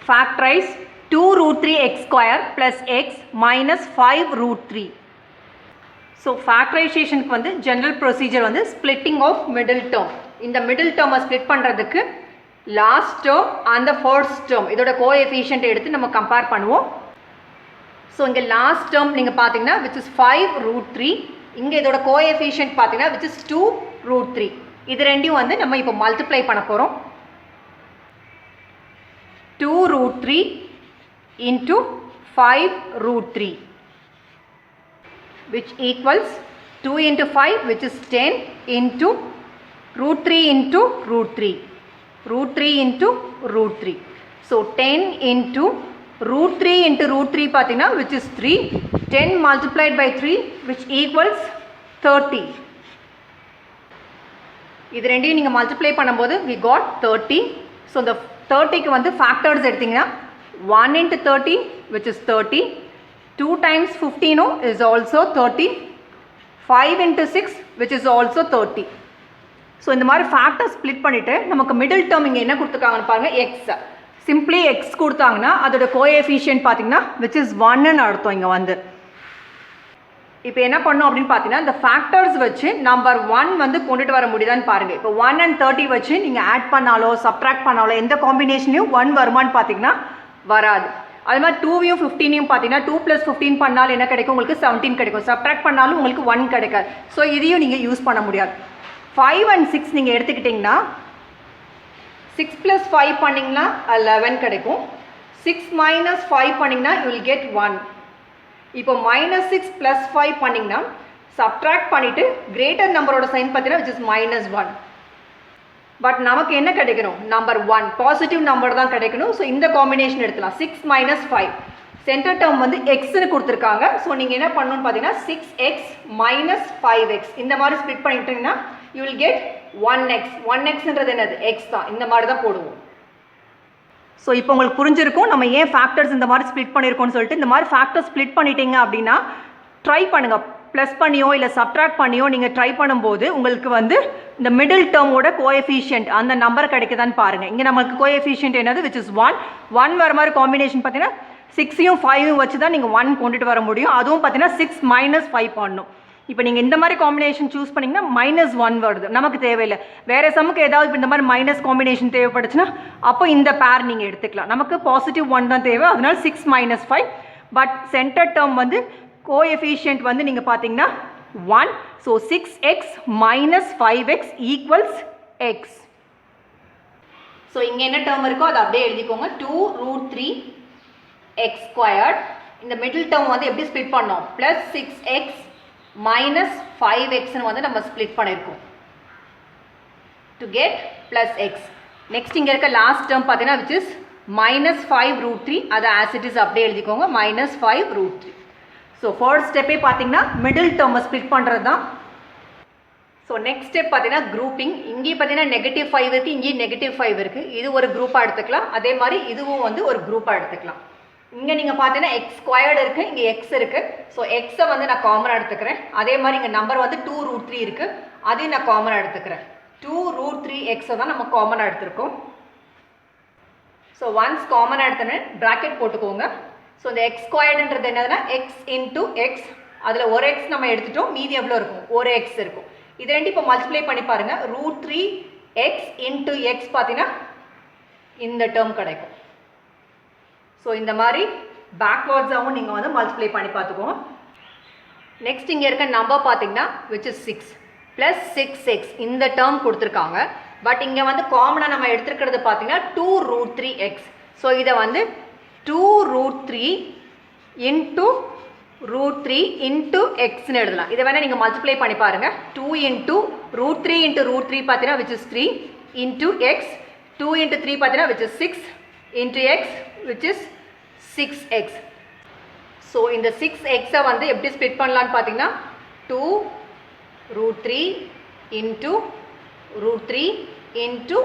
factorize 2 root 3 x square plus x minus 5 root 3. So factorization வந்து general procedure வந்து splitting of middle term. இந்த middle term split பண்றதுக்கு last term and the first term இதோட coefficient எடுத்து நம்ம compare பண்ணுவோம். So இங்க last term நீங்க பாத்தீங்கன்னா which is 5 root 3. இங்க இதோட coefficient பாத்தீங்கன்னா which is 2 root 3. இது ரெண்டையும் வந்து நம்ம இப்போ multiply பண்ண போறோம். 2 root 3 into 5 root 3 which equals 2 into 5 which is 10 into root 3 into root 3 root 3 into root 3. So 10 into root 3 into root 3 pathina which is 3, 10 multiplied by 3 which equals 30. இது ரெண்டையும் நீங்க multiply பண்ணும்போது we got 30. So the 30 க்கு வந்து factors எடுத்தீங்கன்னா 1 into 30 which is 30, 2 times 15 is also 30, 5 into 6 which is also 30. So இந்த மாதிரி factors split பண்ணிட்டு நமக்கு middle term இங்க என்ன கொடுத்திருக்காங்கன்னு பாருங்க x. Simply x கொடுத்தாங்கன்னா அதோட coefficient பாத்தீங்கன்னா which is 1 ன்னு அர்த்தம் இங்க வந்து. இப்போ என்ன பண்ணோம் அப்படினு பாத்தீங்கன்னா இந்த factors வச்சு நம்பர் 1 வந்து கொண்டுட்டு வர முடியுதான்னு பாருங்க. இப்போ 1 and 30 வச்சு நீங்க ஆட் பண்ணாலோ சப்ட்ராக்ட் பண்ணாலோ எந்த காம்பினேஷன்லயும் 1 வருமான்னு பாத்தீங்கன்னா வராது. அதே மாதிரி 2 யும் 15 யும் பாத்தீங்கன்னா 2 + 15 பண்ணாலும் என்ன கிடைக்கும் உங்களுக்கு 17 கிடைக்கும். சப்ட்ராக்ட் பண்ணாலும் உங்களுக்கு 1 கிடைக்காது. சோ இதையும் நீங்க யூஸ் பண்ண முடியாது. 5 and 6 நீங்க எடுத்துக்கிட்டீங்கன்னா 6 + 5 பண்ணீங்கன்னா 11 கிடைக்கும். 6 - 5 பண்ணீங்கன்னா you will get 1. இப்போ -6 + 5 பண்ணீங்கன்னா சப்ட்ராக்ட் பண்ணிட்டு கிரேட்டர் நம்பரோட சைன் பார்த்தீங்கன்னா which is -1. பட் நமக்கு என்ன கிடைக்கணும் நம்பர் 1 பாசிட்டிவ் நம்பர் தான் கிடைக்கணும். ஸோ இந்த காம்பினேஷன் எடுத்துலாம் 6 - 5 சென்டர் டேர்ம் வந்து எக்ஸ்னு கொடுத்துருக்காங்க. ஸோ நீங்கள் என்ன பண்ணணும்னு பார்த்தீங்கன்னா 6x - 5x இந்த மாதிரி ஸ்ப்ளிட் பண்ணிட்டீங்கன்னா you will get 1x. 1xன்றது என்னது எக்ஸ் தான். இந்த மாதிரி தான் போடுவோம். ஸோ இப்போ உங்களுக்கு புரிஞ்சிருக்கும் நம்ம ஏன் ஃபேக்டர்ஸ் இந்த மாதிரி ஸ்ப்ளிட் பண்ணியிருக்கோம்னு சொல்லிட்டு. இந்த மாதிரி ஃபேக்டர்ஸ் ஸ்ப்ளிட் பண்ணிட்டீங்க அப்படின்னா ட்ரை பண்ணுங்கள். ப்ளஸ் பண்ணியோ இல்லை சப்ட்ராக்ட் பண்ணியோ நீங்கள் ட்ரை பண்ணும்போது உங்களுக்கு வந்து இந்த மிடில் டேர்மோட கோஎஃபிஷியன்ட் அந்த நம்பர் கிடைக்குதான்னு பாருங்கள். இங்கே நமக்கு கோஎஃபிஷியன்ட் என்னது which is 1. 1 வர மாதிரி காம்பினேஷன் பார்த்தீங்கன்னா 6யும் 5யும் வச்சு தான் நீங்கள் 1 கொண்டுட்டு வர முடியும். அதுவும் பார்த்தீங்கன்னா 6 - 5 பண்ணணும். இப்போ நீங்கள் இந்த மாதிரி காம்பினேஷன் சூஸ் பண்ணிங்கன்னா -1 வருது. நமக்கு தேவையில்லை. வேறு சம்முக்கு ஏதாவது இந்த மாதிரி மைனஸ் காம்பினேஷன் தேவைப்படுச்சுன்னா அப்போ இந்த பேர் நீங்கள் எடுத்துக்கலாம். நமக்கு பாசிட்டிவ் 1 தான் தேவை. அதனால 6 - 5. பட் சென்டர் டேர்ம் வந்து கோஎஃபிஷியன்ட் வந்து நீங்கள் பார்த்தீங்கன்னா 1. So 6x - 5x equals x. So இங்கே என்ன டேர்ம் இருக்கோ அதை அப்படியே எழுதிக்கோங்க. 2 root 3 x squared. இந்த மிடில் டேர்ம் வந்து எப்படி ஸ்ப்ளிட் பண்ணோம் +6x - 5x வந்து நம்ம ஸ்ப்ளிட் பண்ணியிருக்கோம் to get +x. நெக்ஸ்ட் இங்கே இருக்க லாஸ்ட் டேர்ம் பார்த்தீங்கன்னா which is -5 root 3. அதை as it is அப்படியே எழுதிக்கோங்க -5 root 3. ஸோ ஃபர்ஸ்ட் ஸ்டெப்பே பார்த்தீங்கன்னா மிடில் டேர்மை ஸ்ப்ளிட் பண்ணுறது தான். ஸோ நெக்ஸ்ட் ஸ்டெப் பார்த்தீங்கன்னா குரூப்பிங். இங்கேயும் பார்த்தீங்கன்னா -5 இருக்குது, இங்கேயும் -5 இருக்குது. இது ஒரு குரூப்பாக எடுத்துக்கலாம். அதே மாதிரி இதுவும் வந்து ஒரு குரூப்பாக எடுத்துக்கலாம். இங்கே நீங்கள் பார்த்தீங்கன்னா x ஸ்கொயர்டு இருக்குது, இங்கே x இருக்குது. ஸோ எக்ஸை வந்து நான் காமனாக எடுத்துக்கிறேன். அதே மாதிரி இங்கே நம்பர் வந்து 2 root 3 இருக்குது, அதையும் நான் காமனாக எடுத்துக்கிறேன். 2 root 3xஐ தான் நம்ம காமனாக எடுத்திருக்கோம். ஸோ ஒன்ஸ் காமனாக எடுத்தோன்னே ப்ராக்கெட் போட்டுக்கோங்க. ஸோ இந்த x ஸ்கொயர்டுன்றது என்னதுன்னா x into x. அதில் ஒரு x நம்ம எடுத்துட்டோம், மீதி எவ்வளோ இருக்கும் ஒரு x இருக்கும். இது ரெண்டு இப்போ மல்டிப்ளை பண்ணி பாருங்கள். √3x into x பார்த்தீங்கன்னா இந்த டேர்ம் கிடைக்கும். ஸோ இந்த மாதிரி பேக்வேர்ட்ஸாகவும் நீங்கள் வந்து மல்டிப்ளை பண்ணி பார்த்துக்கோங்க. நெக்ஸ்ட் இங்கே இருக்க நம்பர் பார்த்தீங்கன்னா which is 6 + 6x இந்த டேர்ம் கொடுத்துருக்காங்க. பட் இங்கே வந்து காமனாக நம்ம எடுத்துருக்கிறது பார்த்தீங்கன்னா 2 root 3x. ஸோ இதை வந்து 2 root 3 into root 3 into xன்னு எழுதலாம். இதை வேணால் நீங்கள் மல்டிப்ளை பண்ணி பாருங்கள். 2 into root 3 into root 3 பார்த்தீங்கன்னா which is 3 into x. 2 into 3 பார்த்தீங்கன்னா which is 6 into x which is 6x. So இந்த 6xஐ வந்து எப்படி ஸ்ப்ளிட் பண்ணலான்னு பார்த்தீங்கன்னா 2 root 3 into root 3 into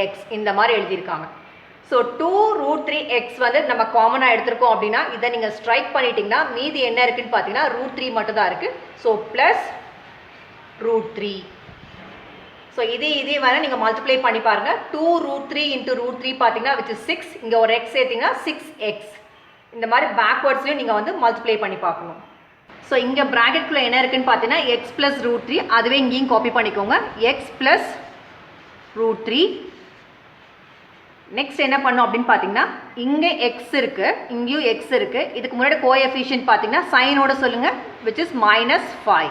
x இந்த மாதிரி எழுதியிருக்காங்க. ஸோ 2 root 3x வந்து நம்ம காமனாக எடுத்திருக்கோம் அப்படின்னா இதை நீங்கள் ஸ்ட்ரைக் பண்ணிட்டீங்கன்னா மீதி என்ன இருக்குன்னு பார்த்தீங்கன்னா root 3 மட்டும் தான் இருக்குது. ஸோ +√3. ஸோ இதே வர நீங்கள் மல்டிப்ளை பண்ணி பாருங்கள். 2√3 into √3 பார்த்தீங்கன்னா which is 6. இங்கே ஒரு எக்ஸ் சேர்த்திங்கன்னா 6x. இந்த மாதிரி பேக்வேர்ட்ஸ்லையும் நீங்கள் வந்து மல்டிப்ளை பண்ணி பார்க்கணும். ஸோ இங்கே ப்ராக்கெட்குள்ளே என்ன இருக்குன்னு பார்த்தீங்கன்னா எக்ஸ் ப்ளஸ் √3. அதுவே இங்கேயும் காப்பி பண்ணிக்கோங்க. X plus √3. நெக்ஸ்ட் என்ன பண்ணோம் அப்படின்னு பார்த்தீங்கன்னா இங்கே எக்ஸ் இருக்குது, இங்கேயும் எக்ஸ் இருக்குது. இதுக்கு முன்னாடி கோஎஃபிஷியன்ட் பார்த்தீங்கன்னா சைனோட சொல்லுங்கள் which is -5.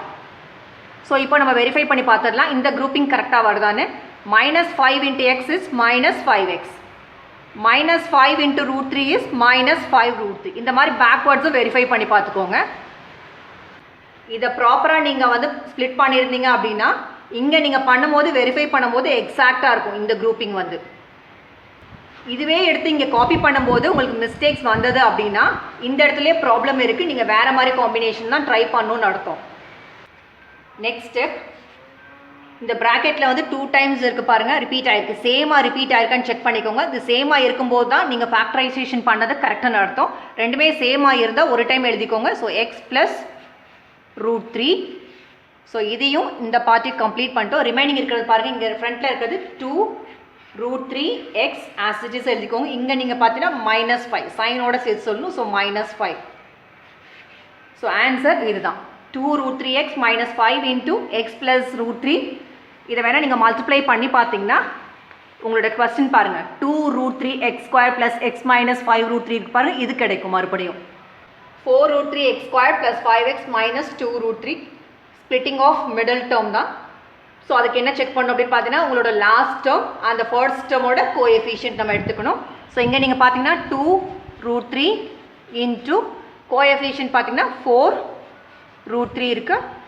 ஸோ இப்போ நம்ம வெரிஃபை பண்ணி பார்த்துடலாம் இந்த குரூப்பிங் கரெக்டாக வருதான்னு. -5 into x is -5x. -5 into √3 is -5√3. இந்த மாதிரி பேக்வேர்ட்ஸும் வெரிஃபை பண்ணி பார்த்துக்கோங்க. இதை ப்ராப்பராக நீங்கள் வந்து ஸ்ப்ளிட் பண்ணியிருந்தீங்க அப்படின்னா இங்கே நீங்கள் பண்ணும்போது வெரிஃபை பண்ணும்போது எக்ஸாக்டாக இருக்கும் இந்த குரூப்பிங் வந்து. இதுவே எடுத்து இங்கே காப்பி பண்ணும்போது உங்களுக்கு மிஸ்டேக்ஸ் வந்தது அப்படின்னா இந்த இடத்துலேயே ப்ராப்ளம் இருக்குது, நீங்கள் வேறு மாதிரி காம்பினேஷன் தான் ட்ரை பண்ணணும்னு அர்த்தம். நெக்ஸ்ட்டு இந்த ப்ராக்கெட்டில் வந்து 2 times இருக்குது பாருங்கள், ரிப்பீட் ஆகிருக்கு. சேமாக ரிப்பீட் ஆகிருக்கான்னு செக் பண்ணிக்கோங்க. இது சேமாக இருக்கும்போது தான் நீங்கள் ஃபேக்டரைசேஷன் பண்ணது கரெக்டான அர்த்தம். ரெண்டுமே சேமாக இருந்தால் ஒரு டைம் எழுதிக்கோங்க. So X plus √3. ஸோ இதையும் இந்த பார்ட்டி கம்ப்ளீட் பண்ணிட்டோம். ரிமைனிங் இருக்கிறது பாருங்கள், இங்கே ஃப்ரண்ட்டில் இருக்கிறது 2√3x ஆஸ் இட் இஸ் எழுதிக்கோங்க. இங்கே நீங்கள் பார்த்தீங்கன்னா -5 சைனோட சேர்த்து சொல்லணும். ஸோ -5. ஸோ ஆன்சர் இதுதான் 2√3x -5 into x plus √3. இதை வேணால் நீங்கள் மல்டிப்ளை பண்ணி பார்த்தீங்கன்னா உங்களோட கொஸ்டின் பாருங்கள் 2√3x² plus x minus 5√3 பாருங்கள், இது கிடைக்கும். மறுபடியும் 4√3x² plus 5x minus 2√3 splitting of middle term தான். ஸோ அதுக்கு என்ன செக் பண்ணணும் அப்படின்னு பார்த்தீங்கன்னா உங்களோட லாஸ்ட் டேர்ம் அந்த ஃபர்ஸ்ட் டேர்மோட கோஎஃபிஷியன்ட் நம்ம எடுத்துக்கணும். ஸோ இங்கே நீங்கள் பார்த்தீங்கன்னா 2√3 into கோஎஃபிஷியன்ட் பார்த்தீங்கன்னா 4√3 இருக்குது.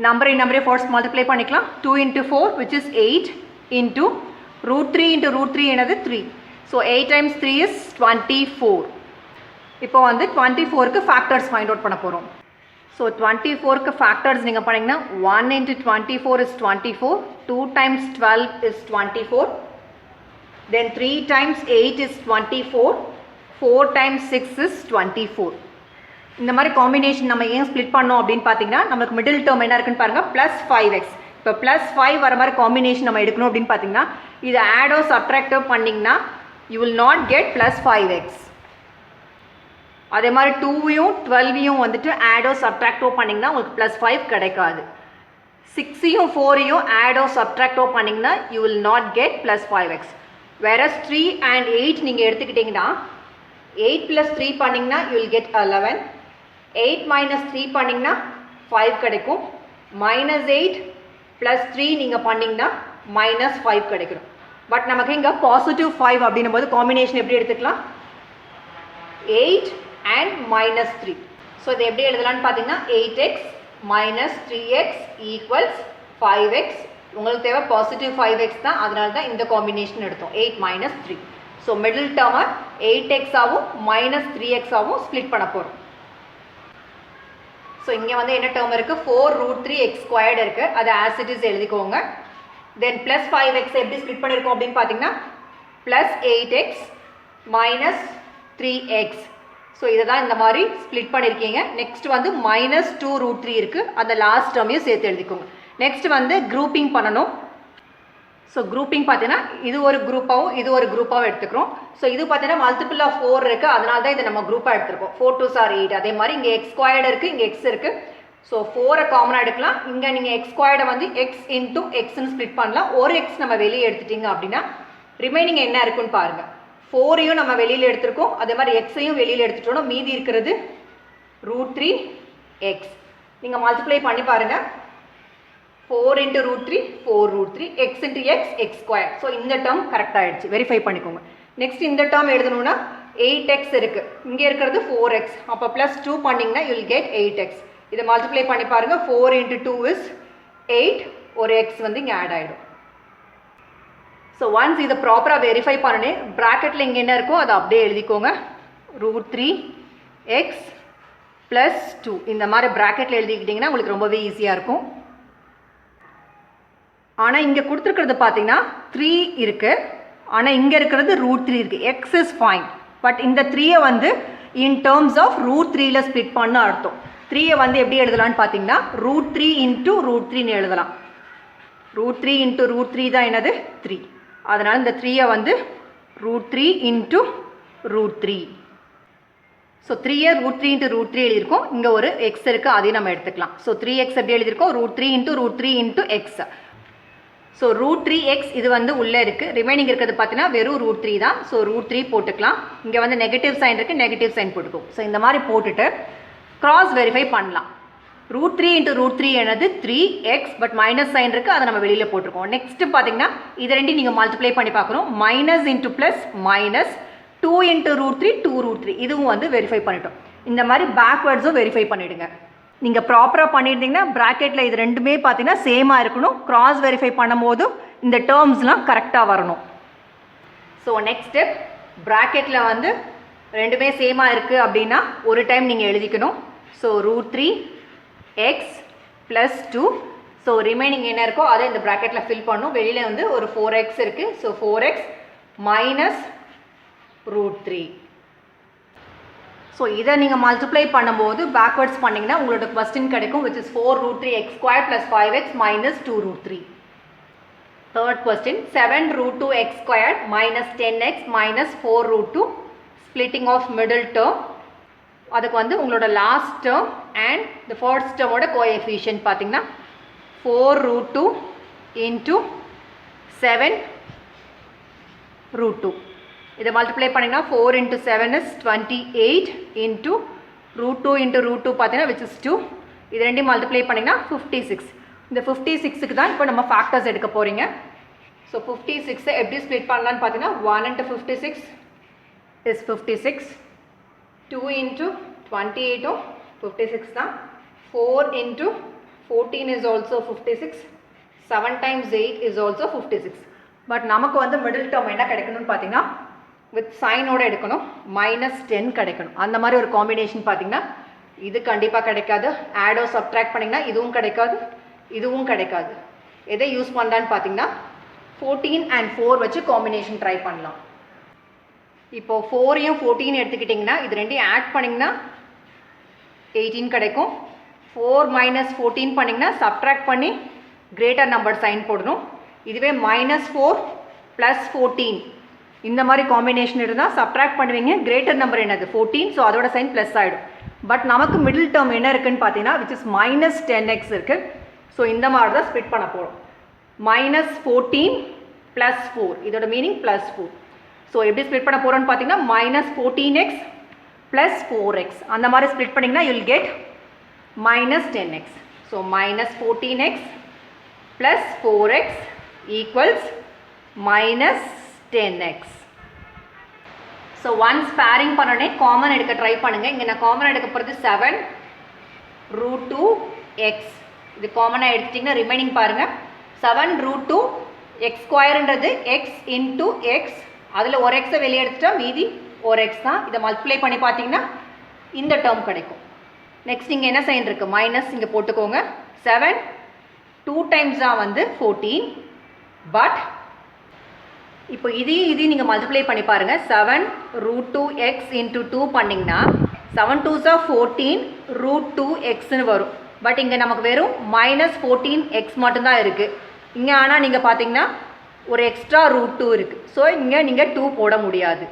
நம்பரே ஃபர்ஸ்ட் மல்டிப்ளை பண்ணிக்கலாம். 2 into 4 which is 8 into √3 into √3 என்னது 3. So 8 times 3 is 24. இப்போ வந்து 24க்கு ஃபேக்டர்ஸ் ஃபைண்ட் அவுட் பண்ண போகிறோம். ஸோ 24க்கு ஃபேக்டர்ஸ் நீங்கள் பண்ணிங்கன்னா 1 into 24 is 24, 2 times 12 is 24, then 3 times 8 is 24, 4 times 6 is 24. இந்த மாதிரி காம்பினேஷன் நம்ம ஏன் ஸ்ப்ளிட் பண்ணோம் அப்படின்னு பார்த்தீங்கன்னா நமக்கு மிடில் டேர்ம் என்ன இருக்குன்னு பாருங்கள் +5x. இப்போ +5 வர மாதிரி காம்பினேஷன் நம்ம எடுக்கணும் அப்படின்னு பார்த்தீங்கன்னா இது ஆடோ சப்ட்ராக்டோ பண்ணிங்கன்னா you will not get +5x. அதே மாதிரி 2யும் 12யும் வந்துட்டு ஆடோ சப்ட்ராக்டோ பண்ணிங்கன்னா உங்களுக்கு +5 கிடைக்காது. 6யும் 4யும் ஆடோ சப்ட்ராக்டோ பண்ணிங்கன்னா you will not get +5x. Whereas 3 and 8 நீங்கள் எடுத்துக்கிட்டிங்கன்னா 8 + 3 பண்ணிங்கன்னா யூ வில் கெட் 11. 8 minus 3 பண்ணிங்கன்னா 5 கிடைக்கும். -8 + 3 நீங்கள் பண்ணிங்கன்னா -5 கிடைக்கும். பட் நமக்கு இங்கே +5 அப்படின்னும் போது காம்பினேஷன் எப்படி எடுத்துக்கலாம் 8 and -3. ஸோ இது எப்படி எழுதலான்னு பார்த்தீங்கன்னா 8x minus 3x equals 5x. உங்களுக்கு தேவை +5x தான், அதனால தான் இந்த காம்பினேஷன் எடுத்தோம் 8 minus 3. ஸோ மிடில் டேர்மை 8x ஆகவும் -3x ஆகவும் ஸ்ப்ளிட் பண்ண போகிறோம். ஸோ இங்கே வந்து என்ன டேர்ம் இருக்குது 4√3x² இருக்குது, அதை ஆஸ் இட் இஸ் எழுதிக்கோங்க. தென் +5x எப்படி ஸ்ப்ளிட் பண்ணியிருக்கோம் அப்படின்னு பார்த்தீங்கன்னா +8x minus 3x. ஸோ இதை தான் இந்த மாதிரி ஸ்ப்ளிட் பண்ணியிருக்கீங்க. நெக்ஸ்ட் வந்து -2√3 இருக்குது, அந்த லாஸ்ட் டேர்மையும் சேர்த்து எழுதிக்கோங்க. நெக்ஸ்ட் வந்து குரூப்பிங் பண்ணணும். ஸோ குரூப்பிங் பார்த்தீங்கன்னா இது ஒரு குரூப்பாகவும் இது ஒரு குரூப்பாகவும் எடுத்துக்கிறோம். ஸோ இது பார்த்தீங்கன்னா மல்டிபிள் ஆஃப் 4 இருக்குது, அதனால தான் இதை நம்ம குரூப்பாக எடுத்துருக்கோம். 4 2s are 8. அதே மாதிரி இங்கே x² இருக்குது, இங்கே x இருக்குது. ஸோ 4 காமனாக எடுக்கலாம். இங்கே நீங்கள் x² வந்து x into xன்னு ஸ்ப்ளிட் பண்ணலாம். ஒரு x நம்ம வெளியே எடுத்துட்டிங்க அப்படின்னா ரிமைனிங் என்ன இருக்குன்னு பாருங்கள். 4யும் நம்ம வெளியில் எடுத்துருக்கோம், அதே மாதிரி எக்ஸையும் வெளியில் எடுத்துட்டோம்னா மீதி இருக்கிறது √3x. நீங்கள் மல்டிப்ளை பண்ணி பாருங்கள் 4 into √3 4√3 x into x x². So இந்த டேர்ம் கரெக்டாக ஆகிடுச்சு, வெரிஃபை பண்ணிக்கோங்க. நெக்ஸ்ட் இந்த டேர்ம் எழுதணும்னா 8x இருக்குது, இங்கே இருக்கிறது 4x. அப்போ +2 பண்ணிங்கன்னா யூ வில் கெட் 8x. இதை மல்டிப்ளை பண்ணி பாருங்கள் 4 into 2 is 8, ஒரு x வந்து இங்கே ஆட் ஆகிடும். ஸோ ஒன்ஸ் இதை ப்ராப்பராக வெரிஃபை பண்ணணும், ப்ராக்கெட்டில் இங்கே என்ன இருக்கோ அதை அப்படியே எழுதிக்கோங்க. √3x + 2 இந்த மாதிரி ப்ராக்கெட்டில் எழுதிக்கிட்டிங்கன்னா உங்களுக்கு ரொம்பவே ஈஸியாக இருக்கும். ஆனால் இங்கே கொடுத்துருக்கிறது பார்த்தீங்கன்னா 3 இருக்குது, ஆனால் இங்கே இருக்கிறது √3 இருக்குது. x is fine, பட் இந்த 3யை வந்து இன் டேர்ம்ஸ் ஆஃப் √3ல ஸ்ப்ளிட் பண்ண அர்த்தம். 3யை வந்து எப்படி எழுதலான்னு பார்த்தீங்கன்னா √3 into √3ன்னு எழுதலாம். Root three into root three தான் என்னது 3. அதனால் இந்த 3ஐ வந்து root three into root three. So 3ஐ root three into root three எழுதியிருக்கோம். இங்கே ஒரு எக்ஸ் இருக்குது, அதையும் நம்ம எடுத்துக்கலாம். ஸோ 3x எப்படி எழுதியிருக்கோம், root three into x. So root three x இது வந்து உள்ளே இருக்குது. ரிமைனிங் இருக்கிறது பார்த்தீங்கன்னா வெறும் ரூட் த்ரீ தான். ஸோ ரூட் த்ரீ போட்டுக்கலாம். இங்கே வந்து நெகட்டிவ் சைன் இருக்குது, நெகட்டிவ் சைன் போட்டுக்கும். ஸோ இந்த மாதிரி போட்டுட்டு கிராஸ் வெரிஃபை பண்ணலாம். Root three into root three என்னது 3x, பட் மைனஸ் சைன் இருக்குது, அதை நம்ம வெளியில் போட்டிருக்கோம். நெக்ஸ்ட்டு பார்த்தீங்கன்னா இதை ரெண்டையும் நீங்கள் மல்டிப்ளை பண்ணி பார்க்கணும். Minus into plus minus 2 into root three 2 root three, இதுவும் வந்து வெரிஃபை பண்ணிட்டோம். இந்த மாதிரி பேக்வேர்ட்ஸும் வெரிஃபை பண்ணிவிடுங்க. நீங்கள் ப்ராப்பராக பண்ணியிருந்தீங்கன்னா ப்ராக்கெட்டில் இது ரெண்டுமே பார்த்தீங்கன்னா சேமாக இருக்கணும். கிராஸ் வெரிஃபை பண்ணும்போது இந்த டேர்ம்ஸ்லாம் கரெக்டாக வரணும். ஸோ நெக்ஸ்ட் ஸ்டெப், ப்ராக்கெட்டில் வந்து ரெண்டுமே சேமாக இருக்குது அப்படின்னா ஒரு டைம் நீங்கள் எழுதிக்கணும். So root three x plus 2. So remaining என்ன இருக்கோ அதை இந்த ப்ராக்கெட்டில் ஃபில் பண்ணணும். வெளியில் வந்து ஒரு 4x இருக்குது. So 4x minus root three. So இதை நீங்கள் மல்டிப்ளை பண்ணும்போது பேக்வேர்ட்ஸ் பண்ணிங்கன்னா உங்களோட கொஸ்டின் கிடைக்கும், which is 4 root 3 x square plus 5x minus 2 root 3. Third question, 7 root 2 x squared minus 10x minus 4 root 2, splitting of middle term. அதுக்கு வந்து உங்களோட last term and the first டேர்மோட கோஎஃபிஷியன்ட் பார்த்தீங்கன்னா 4 root 2 into 7 root 2. இதை multiply பண்ணிங்கன்னா 4 into 7 is 28 into root 2 into root 2 பார்த்தீங்கன்னா which is 2. இது ரெண்டையும் மல்டிப்ளை பண்ணிங்கன்னா 56. இந்த 56க்கு தான் இப்போ நம்ம ஃபேக்டர்ஸ் எடுக்க போகிறீங்க. ஸோ 56ஐ எப்படி ஸ்ப்ளிட் பண்ணலான்னு பார்த்தீங்கன்னா 1 into 56 is 56. 2 into 28 56 தான். 4 into 14 is also 56. 7 times 8 is also 56. But நமக்கு வந்து மிடில் டேர்ம் என்ன கிடைக்கணும்னு பார்த்தீங்கன்னா வித் சைனோட எடுக்கணும், மைனஸ் 10 கிடைக்கணும். அந்த மாதிரி ஒரு காம்பினேஷன் பார்த்தீங்கன்னா இது கண்டிப்பாக கிடைக்காது. ஆடோ சப்ட்ராக்ட் பண்ணிங்கன்னா இதுவும் கிடைக்காது, இதுவும் கிடைக்காது. எதை யூஸ் பண்ணலான்னு பார்த்தீங்கன்னா 14 and 4 வச்சு காம்பினேஷன் ட்ரை பண்ணலாம். இப்போது 4ஐயும் 14 எடுத்துக்கிட்டிங்கன்னா இது ரெண்டையும் ஆட் பண்ணிங்கன்னா 18 கிடைக்கும். 4 minus 14 பண்ணிங்கன்னா சப்ட்ராக்ட் பண்ணி கிரேட்டர் நம்பர் சைன் போடணும். இதுவே -4 + 14 இந்த மாதிரி காம்பினேஷன் இருந்தால் சப்ட்ராக்ட் பண்ணுவீங்க, கிரேட்டர் நம்பர் என்னது 14, ஸோ அதோட சைன் ப்ளஸ் ஆகிடும். பட் நமக்கு மிடில் டேர்ம் என்ன இருக்குன்னு பார்த்தீங்கன்னா விச் இஸ் -10x இருக்குது. ஸோ இந்த மாதிரி தான் ஸ்ப்ளிட் பண்ண போகிறோம். -14 + 4, இதோட மீனிங் +4. ஸோ எப்படி ஸ்ப்ளிட் பண்ண போகிறோன்னு பார்த்தீங்கன்னா -14x + 4x அந்த மாதிரி ஸ்ப்ளிட் பண்ணிங்கன்னா you will get -10x. So -14x + 4x equals -10x. So once pairing பண்ணோடனே காமன் எடுக்க ட்ரை பண்ணுங்கள். இங்கே நான் காமன் எடுக்க போகிறது 7 root 2x. இது காமனாக எடுத்துட்டிங்கன்னா ரிமைனிங் பாருங்கள் 7 root 2 x ஸ்கொயர்ன்றது x into x, அதில் ஒரு எக்ஸை வெளியே எடுத்துட்டா மீதி ஒரு எக்ஸ் தான். இதை மல்டிப்ளை பண்ணி பார்த்தீங்கன்னா இந்த டேர்ம் கிடைக்கும். நெக்ஸ்ட் இங்கே என்ன சைன் இருக்குது, மைனஸ் இங்கே போட்டுக்கோங்க. 7 2 times தான் வந்து 14. பட் இப்போ இதையும் நீங்கள் மல்டிப்ளை பண்ணி பாருங்கள். 7 root 2x into 2 பண்ணிங்கன்னா 7 2s are 14 root 2xன்னு வரும். பட் இங்கே நமக்கு வெறும் -14x மட்டும்தான் இருக்குது. இங்கே ஆனால் நீங்கள் பார்த்தீங்கன்னா ஒரு எக்ஸ்ட்ரா root 2 இருக்குது. ஸோ இங்கே நீங்கள் 2 போட முடியாது.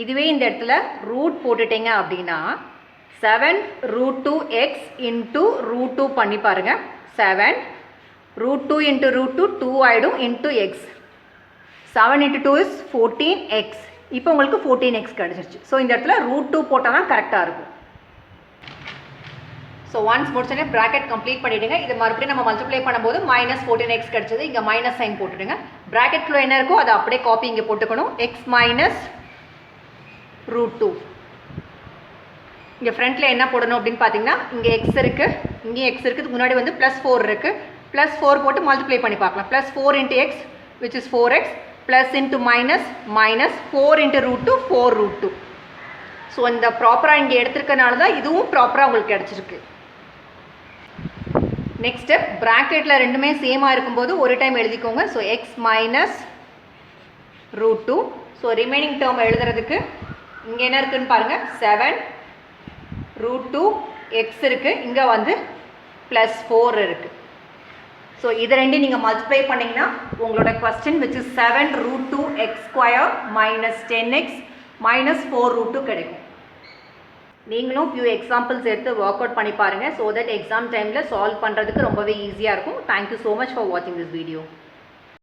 இதுவே இந்த இடத்துல ரூட் போட்டுட்டீங்க அப்படின்னா 7 root 2x into root 2 பண்ணி பாருங்கள். 7 root 2 into root 2 2 ஆகிடும் into x. 7 into 2 is 14x. இப்போ உங்களுக்கு 14x கிடச்சிருச்சு. ஸோ இந்த இடத்துல root 2 போட்டால் தான் கரெக்டாக இருக்கும். ஸோ ஒன்ஸ் முடிச்சோடனே ப்ராக்கெட் கம்ப்ளீட் பண்ணிவிடுங்க. இது மறுபடியும் நம்ம மல்டிப்ளை பண்ணும்போது -14x கிடச்சது. இங்கே மைனஸ் சைன் போட்டுடுங்க. ப்ராக்கெட்டில் என்ன இருக்கோ அதை அப்படியே காப்பி இங்கே போட்டுக்கணும். x minus root 2. இங்கே ஃப்ரண்ட்டில் என்ன போடணும் அப்படின்னு பார்த்தீங்கன்னா இங்கே எக்ஸ் இருக்குது, இங்கேயும் எக்ஸ் இருக்குது, முன்னாடி வந்து +4 இருக்குது. +4 போட்டு மல்டிப்ளை பண்ணி பார்க்கலாம். +4 into x which is 4x plus into minus 4 into root 2 4 root 2. So இந்த ப்ராப்பராக இங்கே எடுத்துருக்கனால தான் இதுவும் ப்ராப்பராக உங்களுக்கு கிடச்சிருக்கு. நெக்ஸ்ட் ஸ்டெப், ப்ராக்கெட்டில் ரெண்டுமே சேமாக இருக்கும்போது ஒரு டைம் எழுதிக்கோங்க. So x minus root 2. So remaining term எழுதுறதுக்கு இங்கே என்ன இருக்குதுன்னு பாருங்கள். 7 root 2x இருக்குது, இங்கே வந்து +4 இருக்குது. ஸோ இது ரெண்டையும் நீங்கள் மல்டிப்ளை பண்ணிங்கன்னா உங்களோட question which is 7√2x² minus 10x minus 4√2 கிடைக்கும். நீங்களும் ஃபியூ எக்ஸாம்பிள்ஸ் எடுத்து ஒர்க் அவுட் பண்ணி பாருங்கள் ஸோ தட் எக்ஸாம் டைமில் சால்வ் பண்ணுறதுக்கு ரொம்பவே ஈஸியாக இருக்கும். தேங்க்யூ ஸோ மச் ஃபார் வாட்சிங் திஸ் வீடியோ.